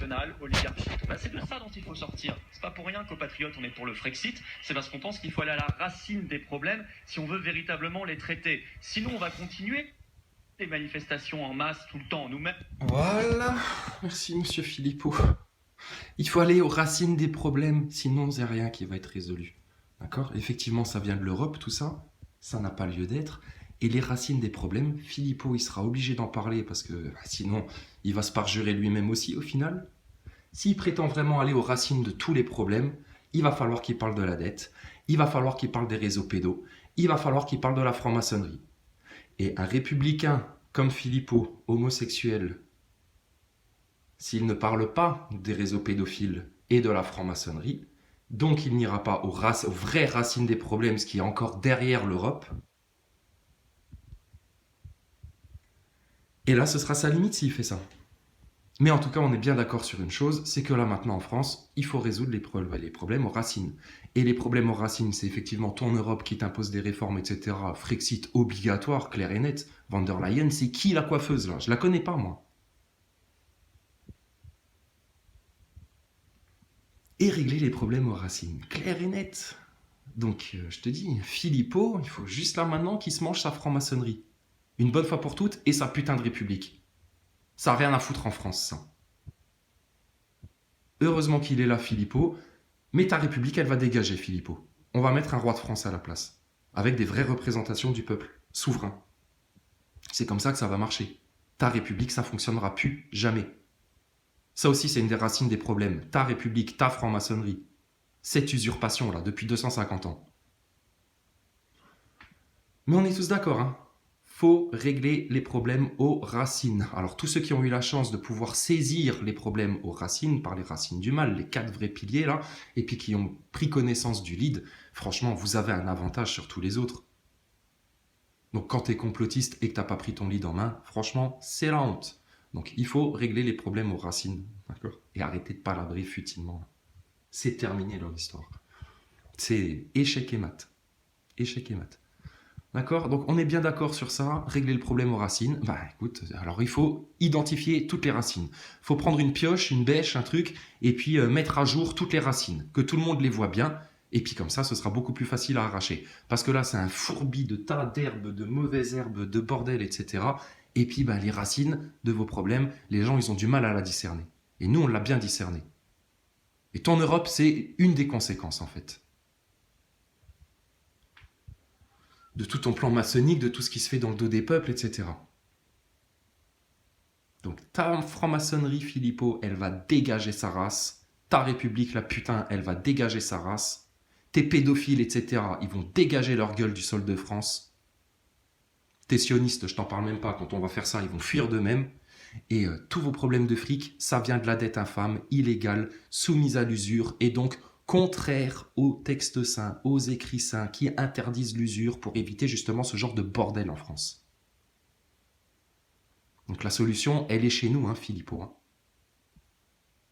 nationales, oligarchiques. C'est de ça dont il faut sortir. C'est pas pour rien qu'aux Patriotes on est pour le Frexit, c'est parce qu'on pense qu'il faut aller à la racine des problèmes si on veut véritablement les traiter. Sinon on va continuer les manifestations en masse tout le temps nous-mêmes. Voilà, merci monsieur Philippot. Il faut aller aux racines des problèmes, sinon il n'y a rien qui va être résolu. D'accord? Effectivement, ça vient de l'Europe, tout ça. Ça n'a pas lieu d'être. Et les racines des problèmes, Philippot, il sera obligé d'en parler parce que sinon, il va se parjurer lui-même aussi au final. S'il prétend vraiment aller aux racines de tous les problèmes, il va falloir qu'il parle de la dette, il va falloir qu'il parle des réseaux pédos, il va falloir qu'il parle de la franc-maçonnerie. Et un républicain comme Philippot, homosexuel, s'il ne parle pas des réseaux pédophiles et de la franc-maçonnerie, donc il n'ira pas aux vraies racines des problèmes, ce qui est encore derrière l'Europe. Et là, ce sera sa limite s'il fait ça. Mais en tout cas, on est bien d'accord sur une chose, c'est que là maintenant en France, il faut résoudre les problèmes aux racines. Et les problèmes aux racines, c'est effectivement ton Europe qui t'impose des réformes, etc. Frexit obligatoire, clair et net. Van der Leyen, c'est qui la coiffeuse là? Je la connais pas moi. Et régler les problèmes aux racines, clair et net. Donc, je te dis, Philippot, il faut juste là maintenant qu'il se mange sa franc-maçonnerie. Une bonne fois pour toutes, et sa putain de république. Ça n'a rien à foutre en France, ça. Heureusement qu'il est là, Philippot, mais ta république, elle va dégager, Philippot. On va mettre un roi de France à la place, avec des vraies représentations du peuple, souverain. C'est comme ça que ça va marcher. Ta république, ça fonctionnera plus, jamais. Ça aussi, c'est une des racines des problèmes. Ta république, ta franc-maçonnerie. Cette usurpation-là, depuis 250 ans. Mais on est tous d'accord, hein. Faut régler les problèmes aux racines. Alors, tous ceux qui ont eu la chance de pouvoir saisir les problèmes aux racines, par les racines du mal, les 4 vrais piliers, là, et puis qui ont pris connaissance du lead, franchement, vous avez un avantage sur tous les autres. Donc, quand t'es complotiste et que t'as pas pris ton lead en main, franchement, c'est la honte. Donc, il faut régler les problèmes aux racines, d'accord? Et arrêter de palabrer futilement. C'est terminé leur histoire. C'est échec et mat. Échec et mat. D'accord? Donc, on est bien d'accord sur ça. Régler le problème aux racines. Bah, écoute, alors il faut identifier toutes les racines. Il faut prendre une pioche, une bêche, un truc, et puis mettre à jour toutes les racines. Que tout le monde les voit bien. Et puis comme ça, ce sera beaucoup plus facile à arracher. Parce que là, c'est un fourbi de tas d'herbes, de mauvaises herbes, de bordel, etc. Et puis, bah, les racines de vos problèmes, les gens, ils ont du mal à la discerner. Et nous, on l'a bien discerné. Et ton Europe, c'est une des conséquences, en fait. De tout ton plan maçonnique, de tout ce qui se fait dans le dos des peuples, etc. Donc ta franc-maçonnerie, Philippot, elle va dégager sa race. Ta république, la putain, elle va dégager sa race. Tes pédophiles, etc., ils vont dégager leur gueule du sol de France. Tes sionistes, je t'en parle même pas, quand on va faire ça, ils vont fuir d'eux-mêmes. Et tous vos problèmes de fric, ça vient de la dette infâme, illégale, soumise à l'usure, et donc contraire aux textes saints, aux écrits saints qui interdisent l'usure pour éviter justement ce genre de bordel en France. Donc la solution, elle est chez nous, hein, Philippot. Hein.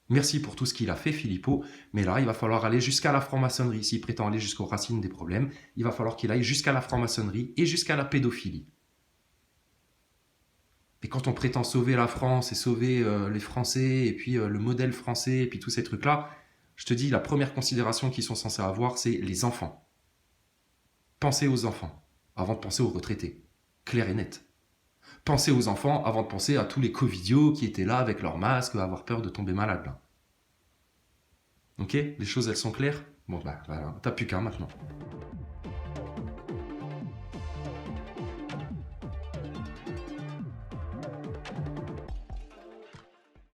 Merci pour tout ce qu'il a fait, Philippot, mais là, il va falloir aller jusqu'à la franc-maçonnerie. S'il prétend aller jusqu'aux racines des problèmes, il va falloir qu'il aille jusqu'à la franc-maçonnerie et jusqu'à la pédophilie. Et quand on prétend sauver la France et sauver les Français, et puis le modèle français, et puis tous ces trucs-là, je te dis, la première considération qu'ils sont censés avoir, c'est les enfants. Pensez aux enfants, avant de penser aux retraités. Clair et net. Pensez aux enfants avant de penser à tous les covidios qui étaient là avec leur masque, à avoir peur de tomber malade. Là. Ok? Les choses, elles sont claires? Bon, bah, voilà, t'as plus qu'un maintenant.